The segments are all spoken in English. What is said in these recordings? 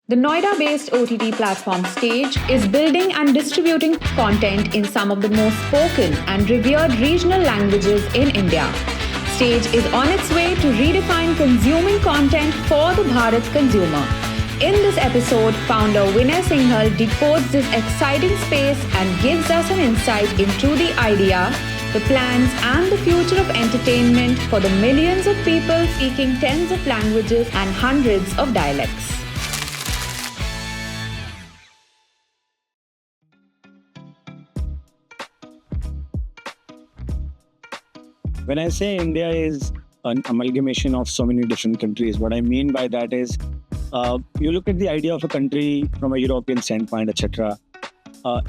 The Noida-based OTT platform Stage is building and distributing content in some of the most spoken and revered regional languages in India. Stage is on its way to redefine consuming content for the Bharat consumer. In this episode, founder Vinay Singhal decodes this exciting space and gives us an insight into the idea, the plans, and the future of entertainment for the millions of people speaking tens of languages and hundreds of dialects. When I say India is an amalgamation of so many different countries, what I mean by that is you look at the idea of a country from a European standpoint, etc.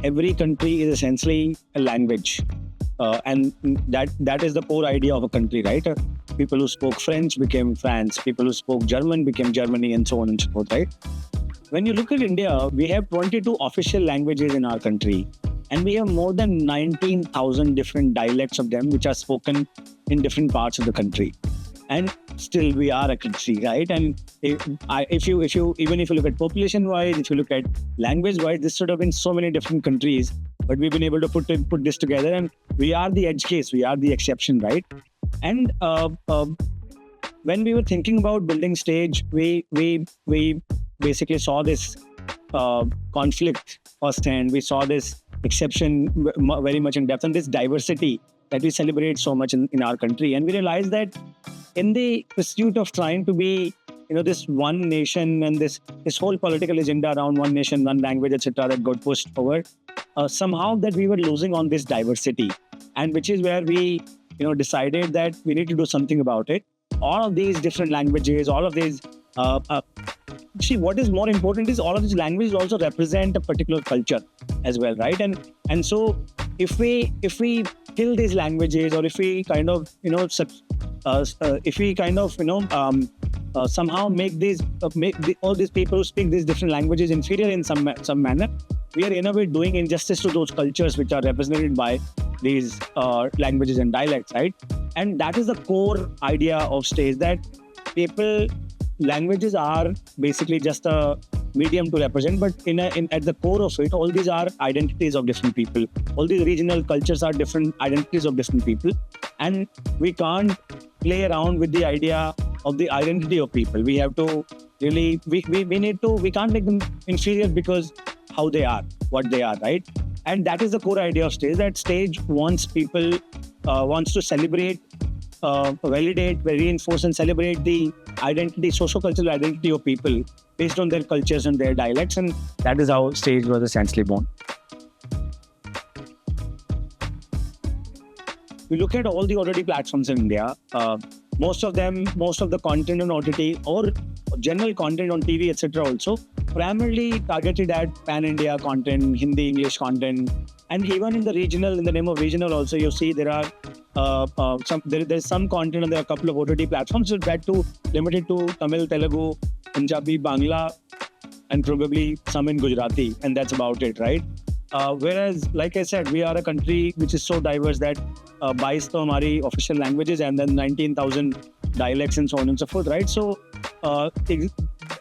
Every country is essentially a language, and that is the core idea of a country, right? People who spoke French became France. People who spoke German became Germany, and so on and so forth, right? When you look at India, we have 22 official languages in our country, and we have more than 19,000 different dialects of them, which are spoken in different parts of the country. And still, we are a country, right? And if you even if you look at population-wise, if you look at language-wise, this sort of in so many different countries, but we've been able to put this together, and we are the edge case, we are the exception, right? And when we were thinking about building Stage, we basically saw this conflict firsthand. We saw this exception very much in depth, and this diversity that we celebrate so much in our country. And we realized that in the pursuit of trying to be, this one nation and this whole political agenda around one nation, one language, etc., that got pushed forward, somehow that we were losing on this diversity, and which is where we, decided that we need to do something about it. All of these different languages, all of these. See, what is more important is all of these languages also represent a particular culture as well, right? And so if we kill these languages, or if we kind of somehow make all these people who speak these different languages inferior in some manner, we are in a way doing injustice to those cultures which are represented by these languages and dialects, right? And that is the core idea of Stage, that languages are basically just a medium to represent, but at the core of it, all these are identities of different people. All these regional cultures are different identities of different people, and we can't play around with the idea of the identity of people. We have to really, we can't make them inferior because how they are, what they are, right? And that is the core idea of Stage, that Stage wants to celebrate, validate, reinforce, and celebrate the identity, socio-cultural identity of people based on their cultures and their dialects, and that is how Stage was essentially born. We look at all the OTT platforms in India. Most of the content on OTT or general content on TV, etc., also primarily targeted at pan-India content, Hindi, English content, and even in the name of regional also, you see there are there's some content, and there are a couple of OTT platforms that too limited to Tamil, Telugu, Punjabi, Bangla, and probably some in Gujarati, and that's about it, right? Whereas, like I said, we are a country which is so diverse that 22 तो हमारी official languages and then 19,000 dialects and so on and so forth, right? So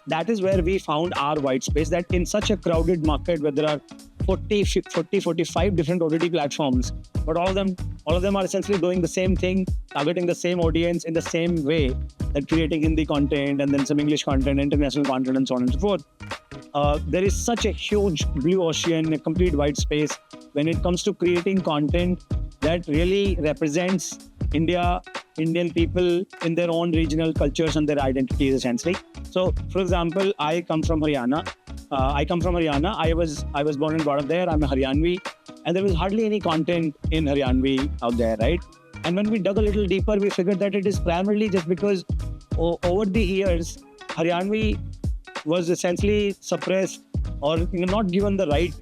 that is where we found our white space, that in such a crowded market where there are 45 different OTT platforms, but all of them are essentially doing the same thing, targeting the same audience in the same way, that creating Hindi content and then some English content, international content, and so on and so forth. There is such a huge blue ocean, a complete white space when it comes to creating content that really represents Indian people in their own regional cultures and their identities, essentially. So, for example, I come from Haryana. I was born and brought up there. I'm a Haryanvi, and there was hardly any content in Haryanvi out there, right? And when we dug a little deeper, we figured that it is primarily just because over the years, Haryanvi was essentially suppressed, or not given the right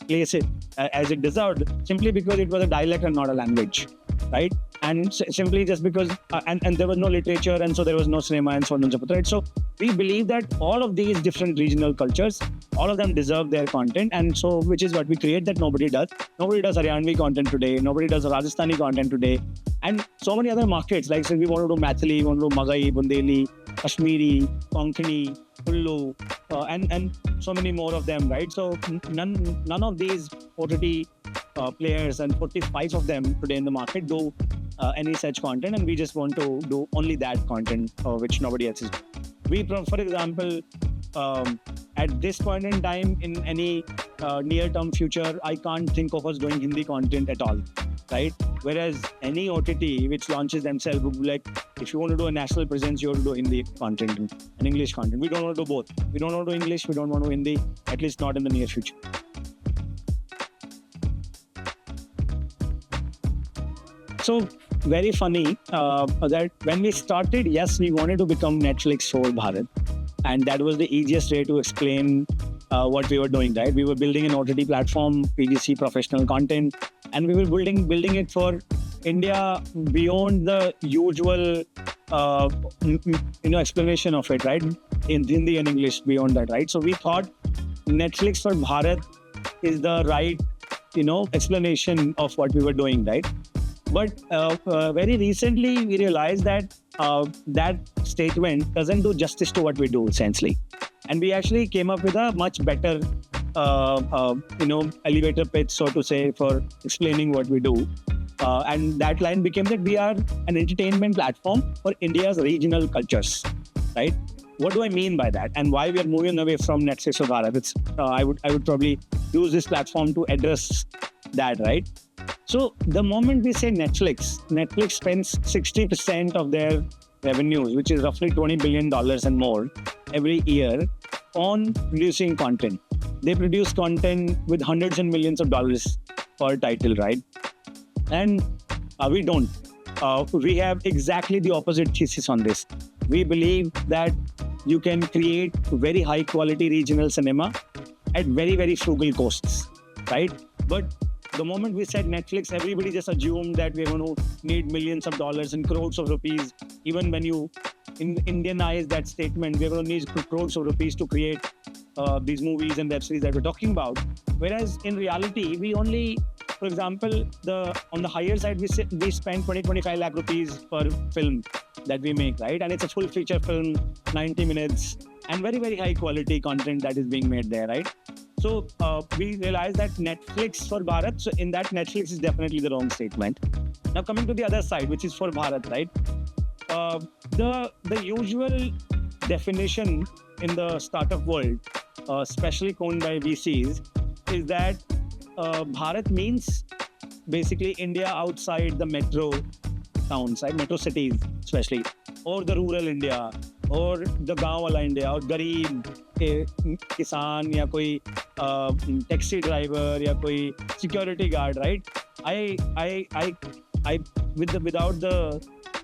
place as it deserved, simply because it was a dialect and not a language, right? And simply just because, and there was no literature, and so there was no cinema, and so on and so forth, right? So we believe that all of these different regional cultures, all of them deserve their content, and so which is what we create that nobody does. Nobody does Haryanvi content today. Nobody does Rajasthani content today, and so many other markets. Like, say, we want to do Maithili, we want to do Magai, Bundeli, Kashmiri, Konkani, Kullu, and so many more of them, right? So none of these OTT players, and 45 of them today in the market, do any such content, and we just want to do only that content which nobody else is. For example, at this point in time, in any near-term future, I can't think of us doing Hindi content at all, right? Whereas any OTT which launches themselves would be like, if you want to do a national presence, you have to do Hindi content and English content. We don't want to do both. We don't want to do English. We don't want to do Hindi, at least not in the near future. So very funny that when we started, yes, we wanted to become Netflix for Bharat. And that was the easiest way to explain what we were doing, right? We were building an OTT platform, PGC professional content, and we were building it for India beyond the usual, explanation of it, right? In Hindi and English, beyond that, right? So we thought Netflix for Bharat is the right, explanation of what we were doing, right? But very recently, we realized that that statement doesn't do justice to what we do, essentially. And we actually came up with a much better, elevator pitch, so to say, for explaining what we do. And that line became that we are an entertainment platform for India's regional cultures, right? What do I mean by that, and why we are moving away from Netflix for Bharat? I would probably use this platform to address that, right? So the moment we say Netflix spends 60% of their revenues, which is roughly $20 billion and more every year, on producing content. They produce content with hundreds and millions of dollars per title, right? And we don't. We have exactly the opposite thesis on this. We believe that you can create very high quality regional cinema at very, very frugal costs, right? But the moment we said Netflix, everybody just assumed that we're going to need millions of dollars and crores of rupees. Even when you Indianize that statement, we're going to need crores of rupees to create these movies and web series that we're talking about. Whereas in reality, we only, for example, on the higher side, we spend 20-25 lakh rupees per film that we make, right? And it's a full feature film, 90 minutes, and very, very high quality content that is being made there, right? So we realized that Netflix for Bharat, so in that Netflix is definitely the wrong statement. Now coming to the other side, which is for Bharat, right? The usual definition in the startup world, especially coined by VCs, is that Bharat means basically India outside the metro towns, right? Metro cities especially, or the rural India, or the गांव वाला India, और गरीब किसान या कोई taxi driver या कोई security guard, right?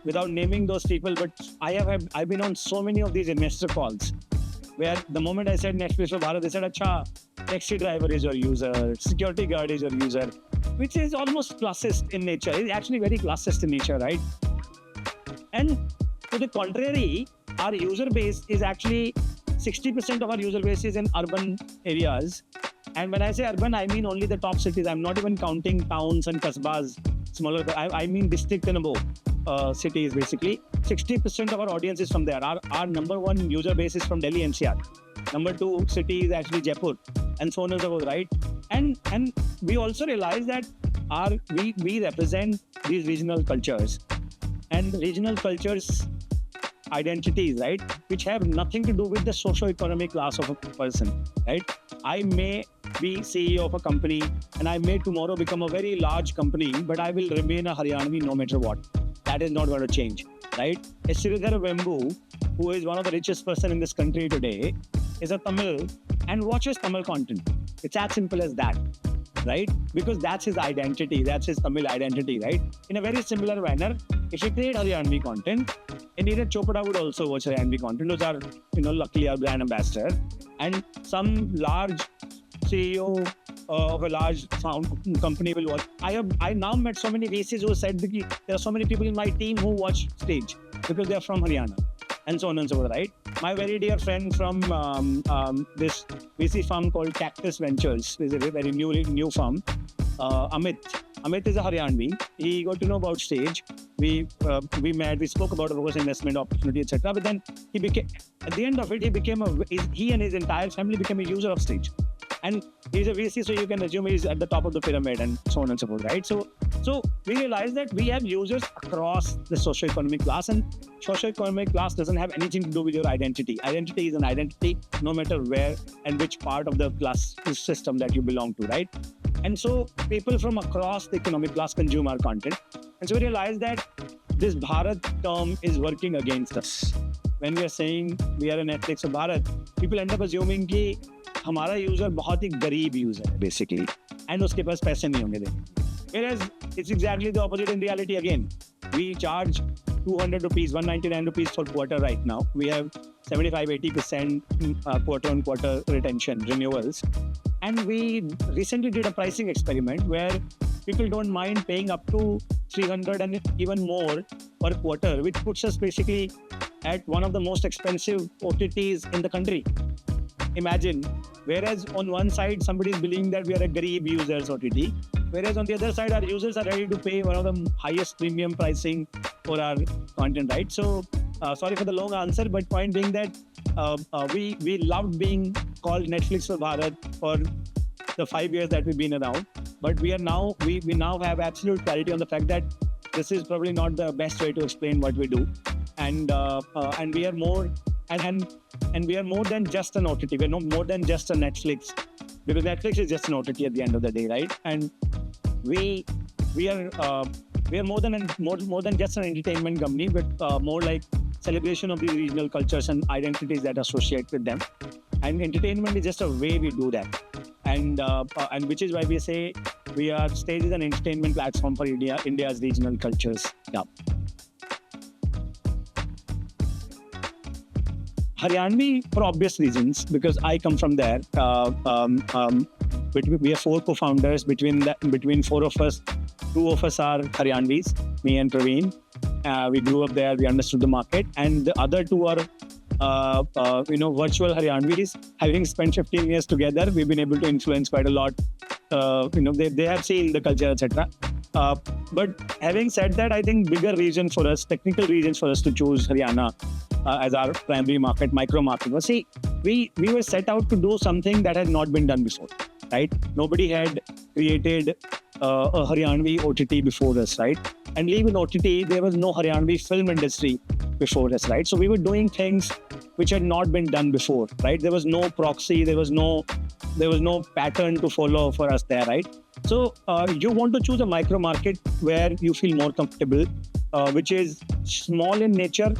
Without naming those people, but I've been on so many of these investor calls where the moment I said Netflix for Bharat, they said, "Acha, taxi driver is your user, security guard is your user," which is almost classist in nature. It's actually very classist in nature, right? And to the contrary, our user base is actually 60% of our user base is in urban areas. And when I say urban, I mean only the top cities. I'm not even counting towns and kasbas, smaller. I mean district and above cities, basically. 60% of our audience is from there. Our number one user base is from Delhi NCR. Number two city is actually Jaipur, and so on and so forth, right? And we also realize that we represent these regional cultures, and regional cultures identities, right, which have nothing to do with the socio-economic class of a person, right? I may be CEO of a company and I may tomorrow become a very large company, but I will remain a Haryanvi no matter what. That is not going to change, right? A Sridhar Vembu, who is one of the richest person in this country today, is a Tamil and watches Tamil content. It's as simple as that, right? Because that's his identity, that's his Tamil identity, right? In a very similar manner, if you create Haryanvi content, Neeraj Chopra would also watch Haryanvi content. Those are, luckily our brand ambassador. And some large CEO of a large sound company will watch. I now met so many VCs who said that there are so many people in my team who watch Stage because they are from Haryana, and so on and so forth, right? My very dear friend from this VC firm called Cactus Ventures, is a very new firm, Amit. Amit is a Haryanvi. He got to know about Stage. We met. We spoke about of course investment opportunity, etc. But then he became, at the end of it, he and his entire family became a user of Stage. And he's a VC, so you can assume he's at the top of the pyramid and so on and so forth, right? So we realize that we have users across the socioeconomic class, and socioeconomic class doesn't have anything to do with your identity. Identity is an identity, no matter where and which part of the class system that you belong to, right? And so people from across the economic class consume our content. And so we realize that this Bharat term is working against us. When we are saying we are a Netflix of Bharat, people end up assuming कि हमारा user बहुत ही गरीब user है basically and उसके पास पैसे नहीं होंगे देने. Whereas it's exactly the opposite in reality again. We charge 200 rupees, 199 rupees for quarter right now. We have 75-80% quarter on quarter retention renewals. And we recently did a pricing experiment where people don't mind paying up to 300 and even more per quarter, which puts us basically at one of the most expensive OTTs in the country. Imagine, whereas on one side somebody is believing that we are a Garib users OTT, whereas on the other side our users are ready to pay one of the highest premium pricing for our content, right? So sorry for the long answer, but point being that we loved being called Netflix for Bharat for the 5 years that we've been around, but we now have absolute clarity on the fact that this is probably not the best way to explain what we do, and we are more and we are more than just an OTT. We're no more than just a Netflix, because Netflix is just an OTT at the end of the day, right? And we are more than just an entertainment company, but more like celebration of the regional cultures and identities that associate with them. And entertainment is just a way we do that, and which is why we say Stage is an entertainment platform for India's regional cultures. Yeah. Haryanvi, for obvious reasons, because I come from there. We are 4 co-founders. Between 4 of us, 2 of us are Haryanvis, me and Praveen. We grew up there. We understood the market, and the other 2 are virtual Haryanvis. Having spent 15 years together, we've been able to influence quite a lot. They have seen the culture, etc. But having said that, I think technical reasons for us to choose Haryana as our primary market, micro market. Well, see, we were set out to do something that had not been done before, right? Nobody had created a Haryanvi OTT before us, right? And even OTT, there was no Haryanvi film industry before us, right? So we were doing things which had not been done before, right? There was no proxy, there was no pattern to follow for us there, right? So you want to choose a micro market where you feel more comfortable, which is small in nature,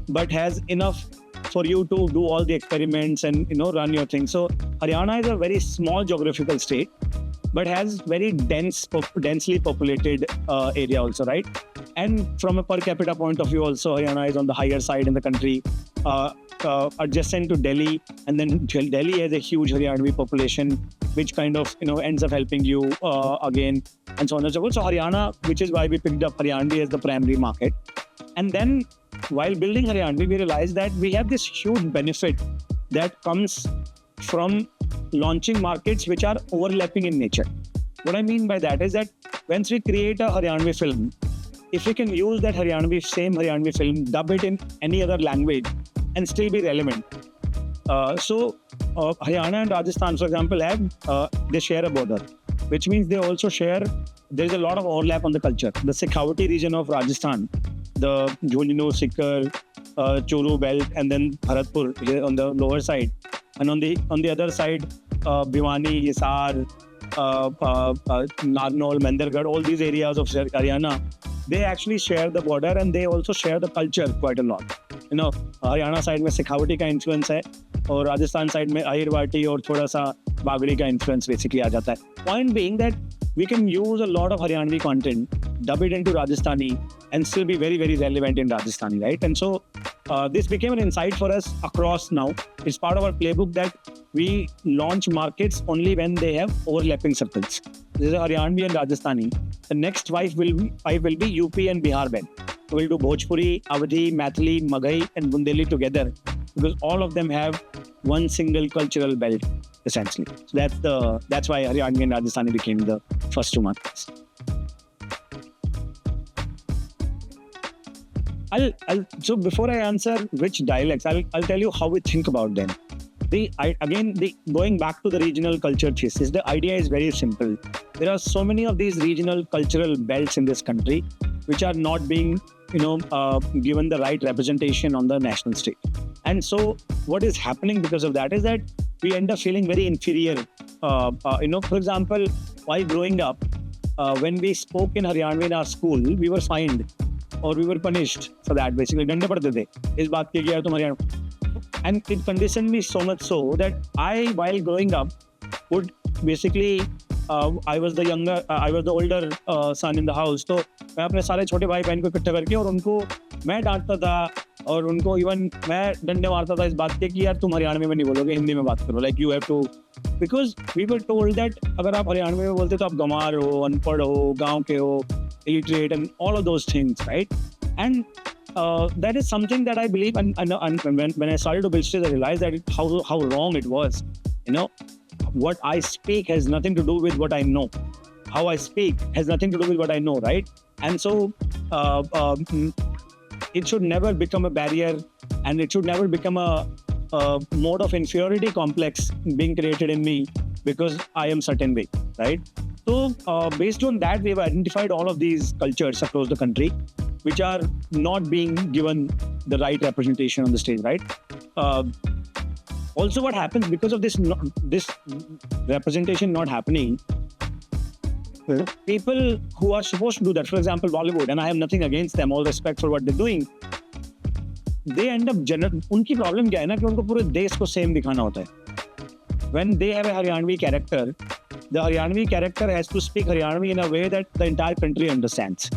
but has enough for you to do all the experiments and run your thing. So Haryana is a very small geographical state, but has very densely populated area also, right? And from a per capita point of view also, Haryana is on the higher side in the country, adjacent to Delhi, and then Delhi has a huge Haryanvi population, which kind of ends up helping you again, and so on and so forth. So Haryana, which is why we picked up Haryanvi as the primary market. And then while building Haryanvi, we realized that we have this huge benefit that comes from launching markets which are overlapping in nature. What I mean by that is that once we create a Haryanvi film, if we can use that same Haryanvi film, dub it in any other language and still be relevant. So Haryana and Rajasthan, for example, they share a border, which means they also share, there's a lot of overlap on the culture. The Shekhawati region of Rajasthan, the Jhunjhunu, Sikar, Choru belt, and then Bharatpur here on the lower side. And on the other side, Bhiwani, Hisar, Narnaul, Mendargarh, all these areas of Haryana, they actually share the border and they also share the culture quite a lot. Haryana side में Shekhawati का influence है और Rajasthan side में Ahirwati और थोड़ा सा Bagri का influence basically आ जाता है. Point being that we can use a lot of Haryanvi content, dub it into Rajasthani, and still be very, very relevant in Rajasthani, right? And so this became an insight for us across now. It's part of our playbook that we launch markets only when they have overlapping circles. This is Haryanvi and Rajasthani. The next 5 will be UP and Bihar belt. We'll do Bhojpuri, Awadhi, Maithili, Maghai, and Bundeli together, because all of them have one single cultural belt, essentially. So that's why Haryanvi and Rajasthani became the first 2 markets. So before I answer which dialects, I'll tell you how we think about them. Going back to the regional culture thesis, the idea is very simple. There are so many of these regional cultural belts in this country which are not being, given the right representation on the national stage. And so what is happening because of that is that we end up feeling very inferior. For example, while growing up, when we spoke in Haryanvi in our school, we were fined or we were punished for that. Basically, डंडे पड़ते थे इस बात के कि यार तुम Haryana. And it conditioned me so much so that I, while growing up, would basically I was the older son in the house. तो मैं अपने सारे छोटे भाई बहन को इकट्ठा करके और उनको मैं डांटता था और उनको इवन मैं डंडे मारता था इस बात के कि यार तुम हरियाणवी में नहीं बोलोगे, हिंदी में बात करो. Like you have to, because we were told that अगर आप हरियाणवी में बोलते तो आप गंवार हो, अनपढ़ हो, गांव के हो, illiterate and all of those things, right? And that is something that I believe, and when I started to build stage, I realized that how wrong it was. What I speak has nothing to do with what I know. How I speak has nothing to do with what I know, right? And so it should never become a barrier, and it should never become a mode of inferiority complex being created in me because I am certain way, right? So based on that, we have identified all of these cultures across the country which are not being given the right representation on the stage, right? Also, what happens because of this representation not happening, people who are supposed to do that, for example, Bollywood, and I have nothing against them, all respect for what they're doing, they end up उनकी problem क्या है ना कि उनको पूरे देश को same दिखाना होता है. When they have a Haryanvi character, the Haryanvi character has to speak Haryanvi in a way that the entire country understands.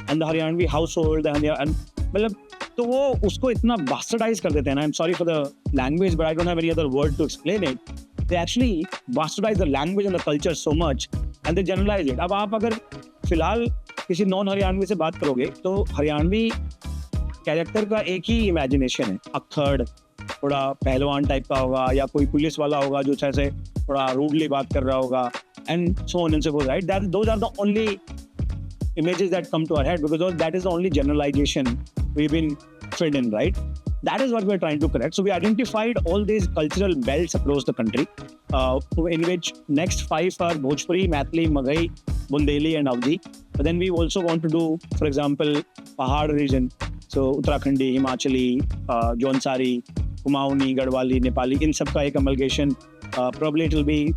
And the Haryanvi household, मतलब तो वो उसको इतना bastardize कर देते हैं ना. I'm sorry for the language, but I don't have any other word to explain it. They actually bastardize the language and the culture so much, and they generalize it. अब आप अगर फिलहाल किसी नॉन हरियाणवी से बात करोगे तो हरियाणवी कैरेक्टर का एक ही इमेजिनेशन है. अक्खड़, थोड़ा पहलवान टाइप का होगा, या कोई पुलिस वाला होगा जो ऐसे थोड़ा रूडली बात कर रहा होगा, and so on and so forth, right? Those are the only images that come to our head because that is the only generalization we've been fed in, right? That is what we're trying to correct. So we identified all these cultural belts across the country, in which next 5 are Bhojpuri, Maithili, Maghai, Bundeli and Avdi. But then we also want to do, for example, Pahad region. So Uttarakhandi, Himachali, Jaunsari, Kumaoni, Garhwali, Nepali, in सबका एक amalgamation. Probably it will be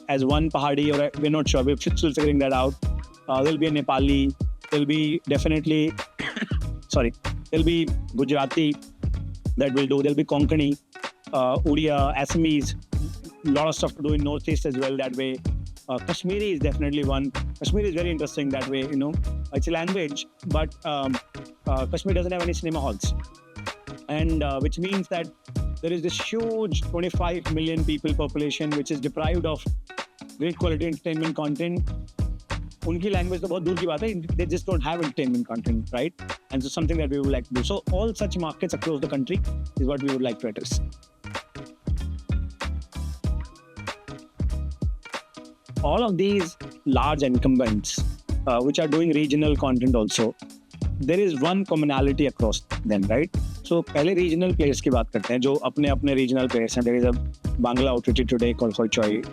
as one Pahadi, or we're not sure. We're still figuring that out. There'll be a Nepali. There'll be definitely, there'll be Gujarati that will do. There'll be Konkani, Odia, Assamese. A lot of stuff to do in Northeast as well that way. Kashmiri is definitely one. Kashmiri is very interesting that way, It's a language, but Kashmir doesn't have any cinema halls. And which means that there is this huge 25 million people population which is deprived of great quality entertainment content. Unki language to bahut dur ki baat hai. They just don't have entertainment content, right? And so something that we would like to do. So all such markets across the country is what we would like to address. All of these large incumbents which are doing regional content also, there is one commonality across them, right? So पहले regional players की बात करते हैं जो अपने regional players हैं. There is a Bangla OTT today called Hoichoi.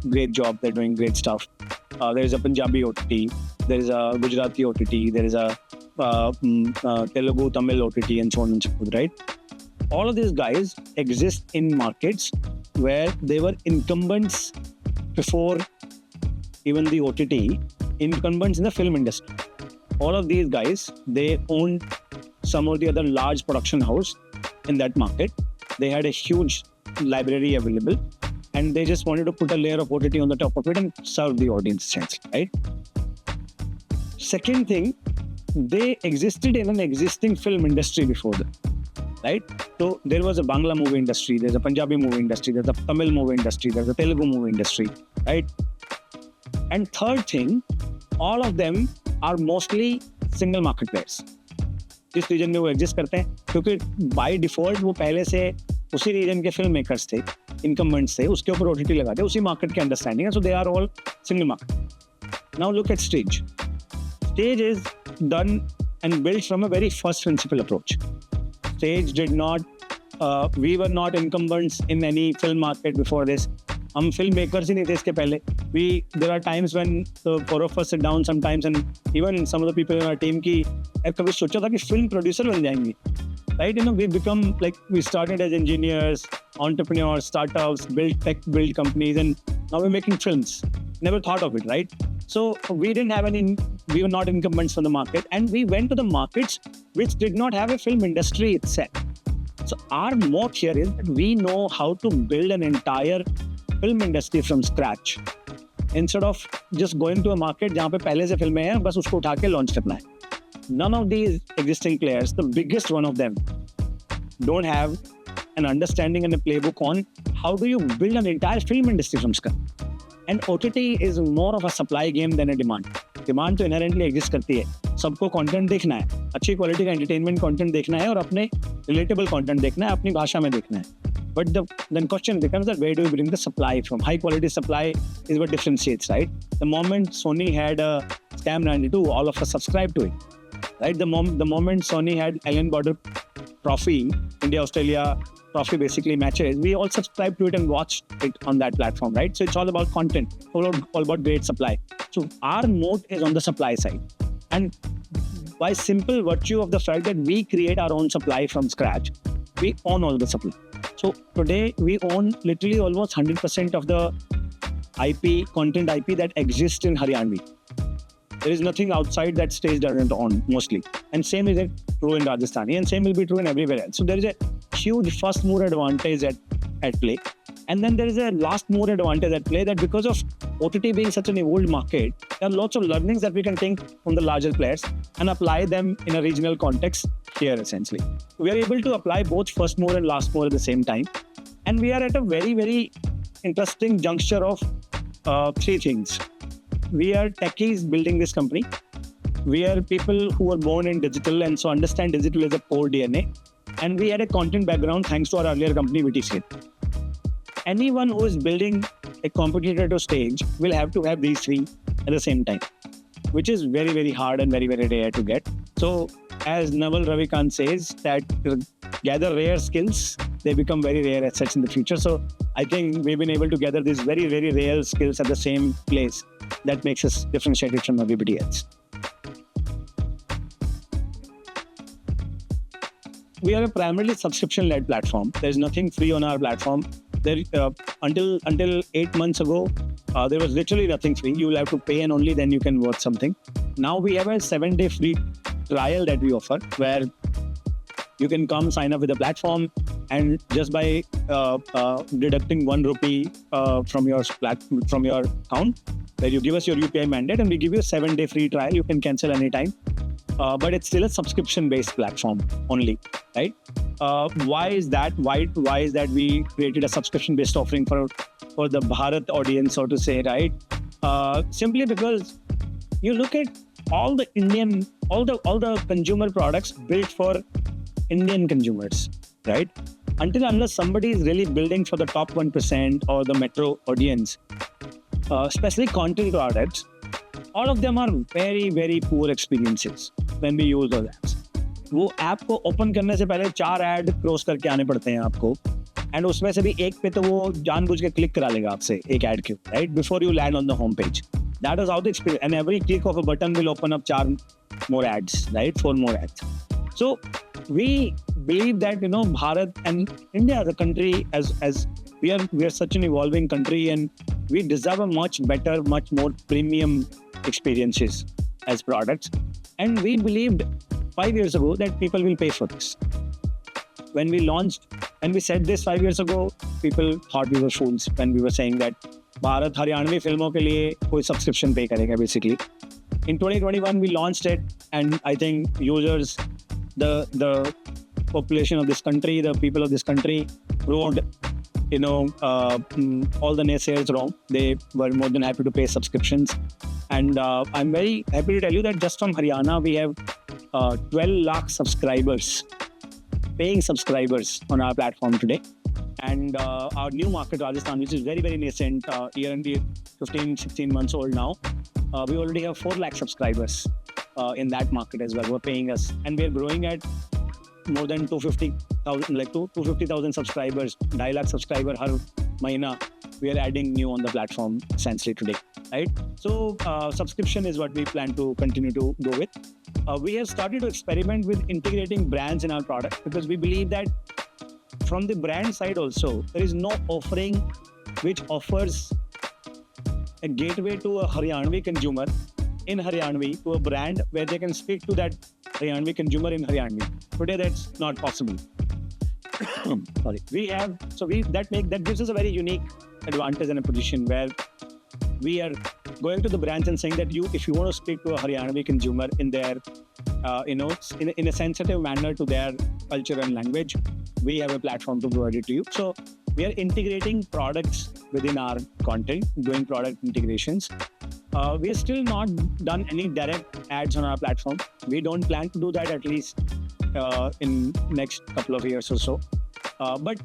Great job, they're doing great stuff. There is a Punjabi OTT. There is a Gujarati OTT. There is a Telugu, Tamil OTT, and so on and so forth, right? All of these guys exist in markets where they were incumbents before even the OTT, incumbents in the film industry. All of these guys, they owned some of the other large production house in that market. They had a huge library available, and they just wanted to put a layer of OTT on the top of it and serve the audience, right? Second thing, they existed in an existing film industry before them, right? So there was a Bangla movie industry, there's a Punjabi movie industry, there's a Tamil movie industry, there's a Telugu movie industry, right? And third thing, all of them are mostly single market players. जिस reason में वो exist करते हैं, क्योंकि by default वो पहले से उसी रीजन के फिल्म मेकर्स थे, इनकम्बेंट्स थे, उसके ऊपर ओटीटी लगाते हैं, उसी मार्केट के अंडरस्टैंडिंग है. So they are all single market. Now look at stage. Stage is done and built from a very first principle approach. Stage did not, we were not incumbents in any film market before this. हम filmmakers ही नहीं थे इसके पहले. There are times when the four of us sit down sometimes, and even some of the people in our team की यार कभी सोचा था कि film producer बन जाएंगे. Right? We become like, we started as engineers, entrepreneurs, startups, build companies, and now we're making films. Never thought of it, right? So we were not incumbents from the market, and we went to the markets which did not have a film industry itself. So our moat here is that we know how to build an entire film industry from scratch, instead of just going to a market जहाँ पे पहले से फिल्में हैं, बस उसको उठा के launch करना है. None of these existing players, the biggest one of them, don't have an understanding and a playbook on how do you build an entire film industry from scratch. And OTT is more of a supply game than a demand. Demand तो inherently exist करती है. सबको content देखना है, अच्छी quality का entertainment content देखना है और अपने relatable content देखना है, अपनी भाषा में देखना है. But then question becomes that where do you bring the supply from? High quality supply is what differentiates, right? The moment Sony had a Scam 92, all of us subscribed to it. Right, the moment Sony had Allen Border Trophy, India-Australia Trophy basically matches, we all subscribed to it and watched it on that platform, right? So it's all about content, all about great supply. So our moat is on the supply side. And by simple virtue of the fact that we create our own supply from scratch, we own all the supply. So today we own literally almost 100% of the content IP that exists in Haryanvi. There is nothing outside that Stage doesn't own mostly. And same is true in Rajasthani, and same will be true in everywhere else. So there is a huge first mover advantage at play. And then there is a last mover advantage at play, that because of OTT being such an evolved market, there are lots of learnings that we can take from the larger players and apply them in a regional context here essentially. We are able to apply both first mover and last mover at the same time. And we are at a very, very interesting juncture of three things. We are techies building this company. We are people who were born in digital and so understand digital as a core DNA. And we had a content background thanks to our earlier company, VTC. Anyone who is building a competitor to Stage will have to have these three at the same time, which is very, very hard and very, very rare to get. So as Naval Ravikant says, that gather rare skills, they become very rare assets in the future. So I think we've been able to gather these very, very rare skills at the same place. That makes us differentiated from everybody else. We are a primarily subscription-led platform. There's nothing free on our platform. Until 8 months ago, there was literally nothing free. You will have to pay and only then you can watch something. Now we have a 7-day free trial that we offer, where you can come sign up with the platform, and just by deducting 1 rupee from your account, where you give us your UPI mandate and we give you a 7-day free trial. You can cancel anytime. But it's still a subscription-based platform only, right? Why is that? Why is that we created a subscription-based offering for the Bharat audience, so to say, right? Simply because you look at all the consumer products built for Indian consumers, right? Until unless somebody is really building for the top 1% or the metro audience, especially content products, all of them are very, very poor experiences when we use those apps. वो app को open करने से पहले 4 add cross करके आने पड़ते हैं आपको, एंड उसमें से भी एक पे तो वो जानबूझ के क्लिक करा लेगा आपसे एक ऐड के, right, before you land on the home page. That is how the experience, and every click of a button will open up 4 more ads, right? 4 more ads. So we believe that, Bharat and India as a country, as we are such an evolving country, and we deserve a much better, much more premium experiences as products. And we believed 5 years ago that people will pay for this. When we said this 5 years ago, people thought we were fools when we were saying that Bharat Haryanvi फिल्मों के लिए कोई subscription pay करेगा basically. In 2021, we launched it, and I think users, the population of this country, the people of this country proved, all the naysayers wrong. They were more than happy to pay subscriptions. And I'm very happy to tell you that just from Haryana, we have 12 lakh subscribers, paying subscribers on our platform today. And our new market, Rajasthan, which is very, very nascent, year and 15, 16 months old now, we already have 4 lakh subscribers in that market as well, who are paying us, and we are growing at more than 250,000, like 250,000 subscribers, 2 lakh subscriber har mahina. We are adding new on the platform essentially today, right? So subscription is what we plan to continue to go with. We have started to experiment with integrating brands in our product, because we believe that from the brand side also, there is no offering which offers a gateway to a Haryanvi consumer in Haryanvi, to a brand where they can speak to that Haryanvi consumer in Haryanvi. Today, that's not possible. Sorry. That gives us a very unique advantage and a position where we are going to the brands and saying that if you want to speak to a Haryanvi consumer in their, in a sensitive manner to their culture and language, we have a platform to provide it to you. So we are integrating products within our content, doing product integrations. We have still not done any direct ads on our platform. We don't plan to do that, at least in next couple of years or so. But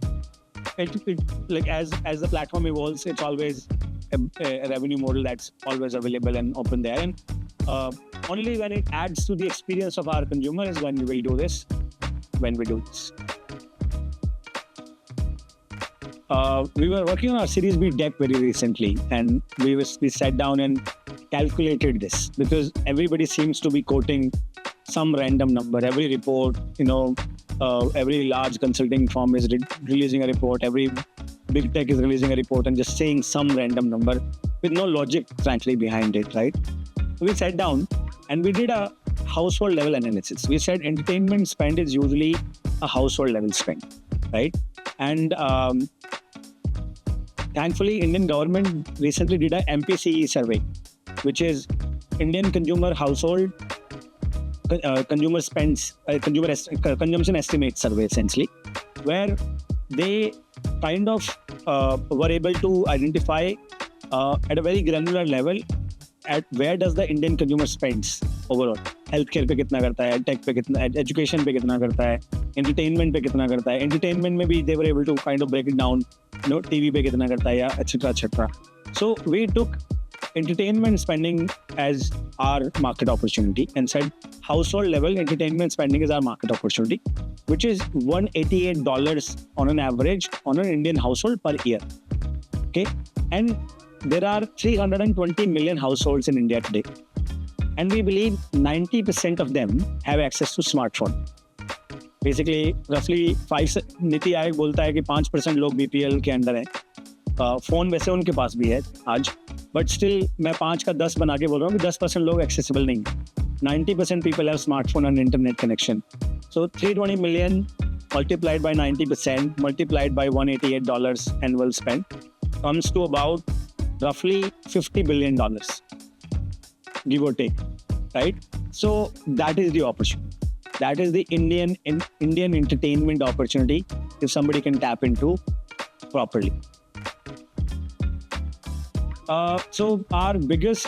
as the platform evolves, it's always a revenue model that's always available and open there. And only when it adds to the experience of our consumer is when we will do this. We were working on our Series B deck very recently, and we sat down and calculated this, because everybody seems to be quoting some random number. Every report, every large consulting firm is releasing a report. Every big tech is releasing a report and just saying some random number with no logic, frankly, behind it, right? We sat down and we did a household level analysis. We said entertainment spend is usually a household level spend, right? And thankfully, Indian government recently did a MPCE survey, which is Indian consumer household consumer spends, consumption estimate survey, essentially, where they kind of were able to identify at a very granular level at where does the Indian consumer spends overall. Healthcare पे कितना करता है, tech पे कितना, education पे कितना करता है, entertainment पे कितना करता है. Entertainment में भी they were able to kind of break it down, TV पे कितना करता है, या etc. So we took entertainment spending as our market opportunity and said household level entertainment spending is our market opportunity, which is $188 on an average on an Indian household per year. Okay, and there are 320 million households in India today, and we believe 90% of them have access to smartphone. Basically, roughly NITI Aayog बोलता है कि 5% लोग BPL के अंदर हैं. Phone वैसे उनके पास भी है आज, बट स्टिल मैं 5 का 10 बना के बोल रहा हूँ कि 10% लोग एक्सेसिबल नहीं है. 90% people have smartphone and internet connection. So 320 million multiplied by 90% multiplied by $188 annual spend comes to about roughly $50 billion, give or take, right? So that is the opportunity. That is the Indian entertainment opportunity if somebody can tap into properly. So our biggest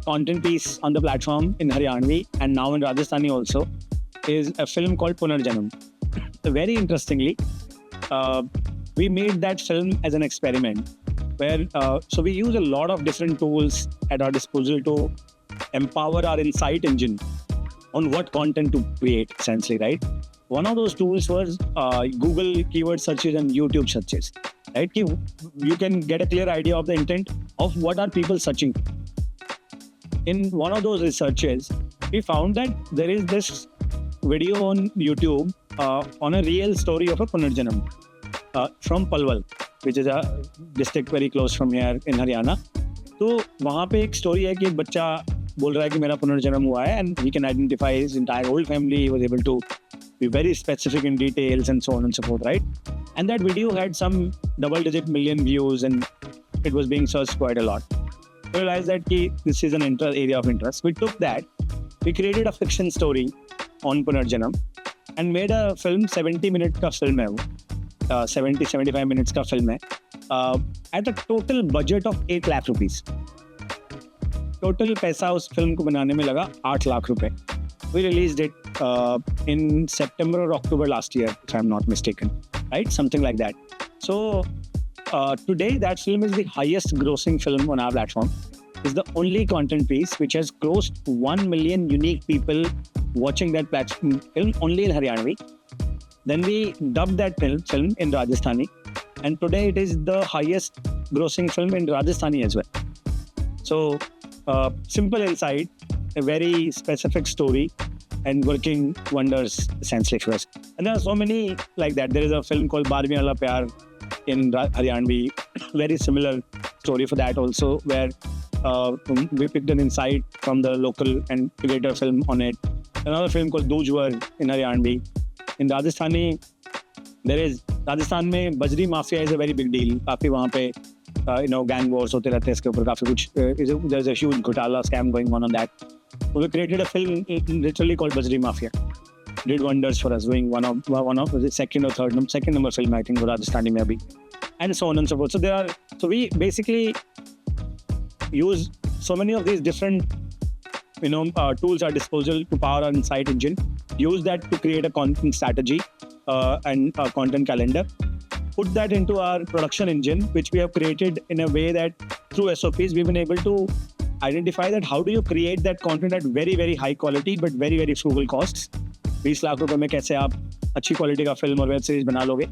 content piece on the platform in Haryanvi and now in Rajasthani also is a film called Punarjanam. Very interestingly, we made that film as an experiment where so we use a lot of different tools at our disposal to empower our insight engine on what content to create, essentially, right? One of those tools was Google keyword searches and YouTube searches, right? You can get a clear idea of the intent of what are people searching. In one of those researches, we found that there is this video on YouTube on a real story of a Punarjanam from Palwal, which is a district very close from here in Haryana. तो वहाँ पे एक story है कि एक बच्चा बोल रहा है कि मेरा पुनर्जन्म हुआ है, and he can identify his entire whole family. He was able to be very specific in details and so on and so forth, right? And that video had some double-digit million views and it was being searched quite a lot. We realized that this is an area of interest. We took that, we created a fiction story on Punarjanam and made a film, 70-minute का film है वो, 70-75 minutes का film है, at a total budget of 8 lakh rupees. Total पैसा उस film को बनाने में लगा 8 lakh रुपए. We released it in September or October last year, if I'm not mistaken, right? Something like that. So today that film is the highest grossing film on our platform. is the only content piece which has close to 1 million unique people watching that film only in Haryanvi. Then we dubbed that film in Rajasthani, and today it is the highest grossing film in Rajasthani as well. So, simple insight, a very specific story, and working wonders essentially for us. And there are so many like that. There is a film called Barmi Wala Pyar in Haryanvi, very similar story for that also, where we picked an insight from the local and created a film on it. Another film called Dojwar in Haryanvi. In Rajasthani, there is Rajasthan में बजरी mafia is a very big deal. काफी वहाँ पे gang wars होते रहते हैं इसके ऊपर काफी कुछ there's a huge घोटाला scam going on that. So we created a film literally called Bajri Mafia. Did wonders for us, doing one of was it second number film I think Rajasthani में अभी, and so on and so forth. So we basically use so many of these different tools at our disposal to power our insight engine. Use that to create a content strategy and a content calendar. Put that into our production engine, which we have created in a way that through SOPs we've been able to identify that how do you create that content at very very high quality but very very frugal costs. 20 lakh रुपए में कैसे आप अच्छी quality का film और web series बना लोगे,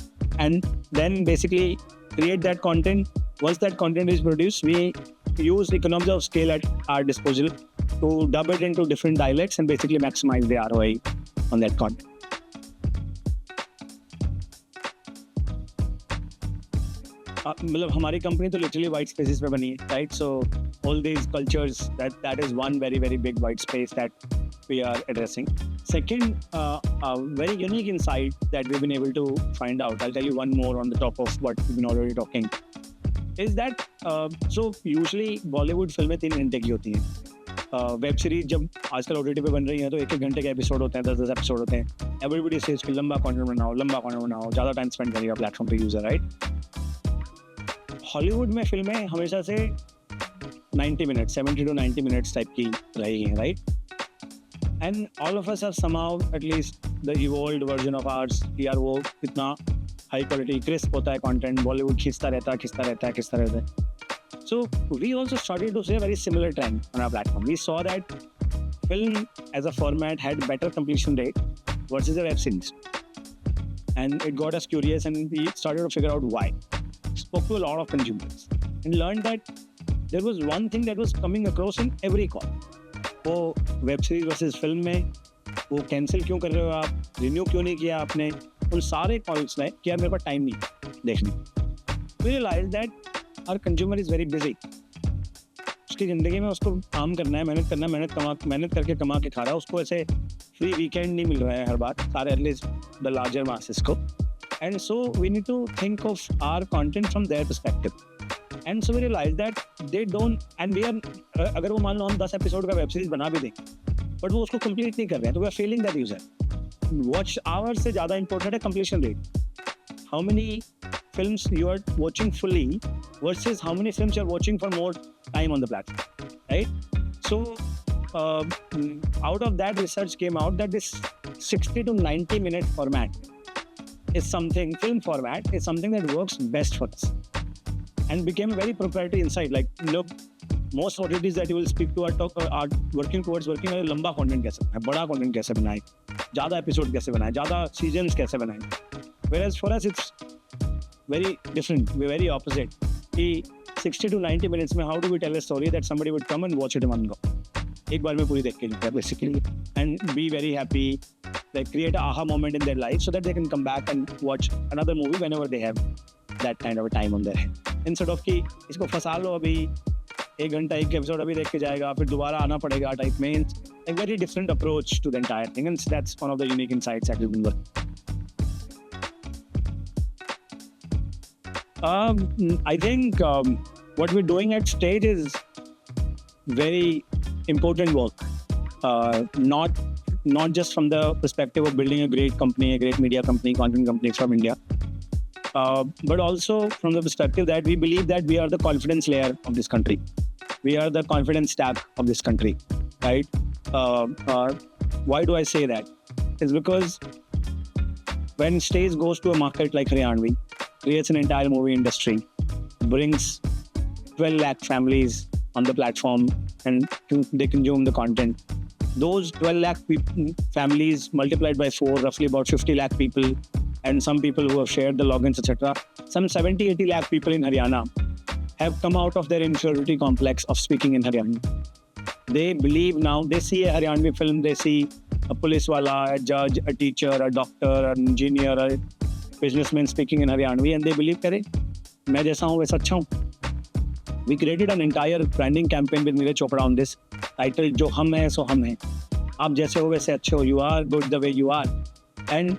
and then basically create that content. Once that content is produced, we use economies of scale at our disposal to dub it into different dialects and basically maximize the ROI on that content. मतलब हमारी company तो literally white spaces पे बनी है, right? So all these cultures that is one very very big white space that we are addressing. Second, a very unique insight that we've been able to find out, I'll tell you one more on the top of what we've been already talking, is that so usually Bollywood फिल्में 3 घंटे की होती हैं. Web series जब आजकल OTT पे बन रही हैं तो 1-1 घंटे के एपिसोड होते हैं, 10-10 एपिसोड होते हैं. एवरीबडी सेज कि लंबा कंटेंट बनाओ, ज़्यादा टाइम स्पेंड करेगा प्लेटफॉर्म पे यूजर, राइट? हॉलीवुड में फिल्में हमेशा से 90 मिनट 70 to 90 मिनट्स टाइप की रही हैं, right? And all of us have somehow at least the evolved version of hours कि यार वो कितना हाई क्वालिटी क्रिस्प होता है कंटेंट, बॉलीवुड खींचता रहता है. So we also started to see a very similar trend on our platform. We saw that film as a format had better completion rate versus a web series, and it got us curious and we started to figure out why. Spoke to a lot of consumers and learned that there was one thing that was coming across in every call. वो web series versus film में वो cancel क्यों कर रहे हो आप, renew क्यों नहीं किया आपने, उन सारे कॉल्स में कि यार मेरे पास टाइम नहीं देखने. We realized that our consumer is very busy. उसकी ज़िंदगी में उसको काम करना है, मेहनत करके कमा के खा रहा है. उसको ऐसे फ्री वीकेंड नहीं मिल रहा है हर बार, सारे एटलीस्ट द लार्जर मासेस को. And so we need to think of our content from their perspective. And so we realized that they don't, and we are, अगर वो मान लो हम 10 एपिसोड का वेब सीरीज बना भी दें, बट वो उसको कंप्लीट नहीं कर रहे हैं, तो we are failing that user. Watch hours से ज़्यादा important है completion rate. How many films you are watching fully versus how many films you are watching for more time on the platform, right? So out of that research came out that this 60 to 90 minute format is something, film format is something that works best for us, and became a very proprietary insight. Like, look, most OTTs that you will speak to are working towards लंबा content कैसे बनाए, बड़ा content कैसे बनाए, ज़्यादा episode कैसे बनाए, ज़्यादा seasons कैसे बनाए. Whereas for us it's very different, we're very opposite. कि 60 to 90 minutes में how do we tell a story that somebody would come and watch it in one go, एक बार में पूरी देख के जाए basically, and be very happy, like create an aha moment in their life so that they can come back and watch another movie whenever they have that kind of a time on their head, instead of कि इसको फंसा लो अभी 1 घंटा एक episode अभी देख के जाएगा फिर दोबारा आना पड़ेगा टाइप में. A very different approach to the entire thing, and that's one of the unique insights that we've been working. I think what we're doing at Stage is very important work, not just from the perspective of building a great company, a great media company, content company from India, but also from the perspective that we believe that we are the confidence layer of this country. We are the confidence stack of this country, right? Why do I say that? It's because when Stage goes to a market like Haryanvi, creates an entire movie industry, brings 12 lakh families on the platform and they consume the content. Those 12 lakh families multiplied by 4, roughly about 50 lakh people, and some people who have shared the logins, etc. Some 70, 80 lakh people in Haryana have come out of their inferiority complex of speaking in Haryana. They believe now, they see a Haryanvi film, they see a police wala, a judge, a teacher, a doctor, an engineer, a businessman speaking in Haryanvi, and they believe, kare, main jaisa hu, waisa अच्छा हूं. We created an entire branding campaign with Neeraj Chopra on this title, Jo Hum Hai, So Hum Hai. Aap jaise ho, waise achhe ho. You are good the way you are. And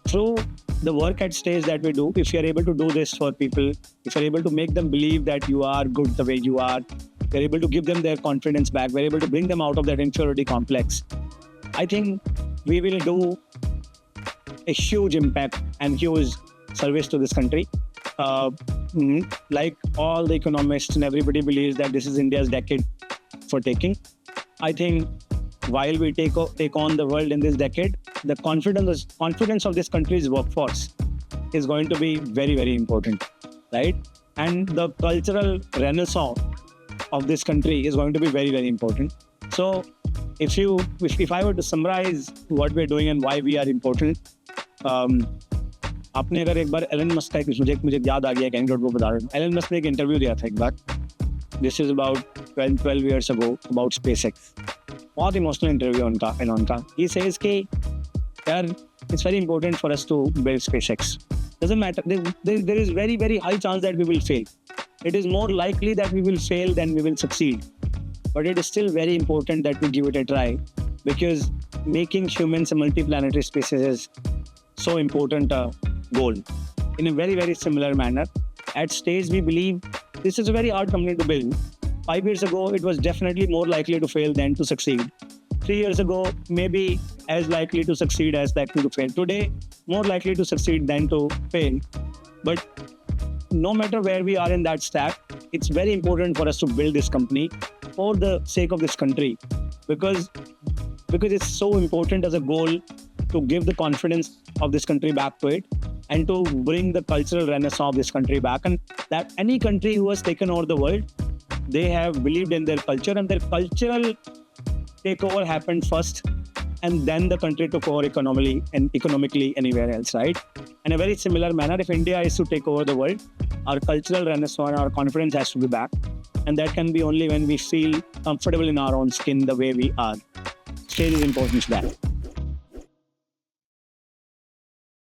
through the work at Stage that we do, if you are able to do this for people, if you are able to make them believe that you are good the way you are, we're able to give them their confidence back, we're able to bring them out of that inferiority complex, I think we will do a huge impact and huge service to this country. Like all the economists and everybody believes that this is India's decade for taking. I think while we take on the world in this decade, the confidence of this country's workforce is going to be very, very important, right? And the cultural renaissance of this country is going to be very, very important. So if I were to summarize what we're doing and why we are important, आपने अगर एक बार Elon Musk का एक मुझे याद आ गया एक anecdote वो बता रहा हूँ. एलन मस्क ने एक इंटरव्यू दिया था एक बार. This is about 12 years ago about SpaceX. बहुत इमोशनल इंटरव्यू उनका. He says कि यार it's very important for us to build SpaceX. Doesn't matter. There is very, very high chance that we will fail. It is more likely that we will fail than we will succeed. But it is still very important that we give it a try, because making humans a multiplanetary species is so important a goal. In a very, very similar manner, at Stage we believe this is a very hard company to build. 5 years ago, it was definitely more likely to fail than to succeed. 3 years ago, maybe as likely to succeed as likely to fail. Today, more likely to succeed than to fail. But no matter where we are in that stack, it's very important for us to build this company for the sake of this country, because it's so important as a goal to give the confidence of this country back to it and to bring the cultural renaissance of this country back. And that any country who has taken over the world, they have believed in their culture, and their cultural takeover happened first, and then the country took over economically anywhere else, right? In a very similar manner, if India is to take over the world, our cultural renaissance, our confidence has to be back. And that can be only when we feel comfortable in our own skin the way we are. Stage is important to that.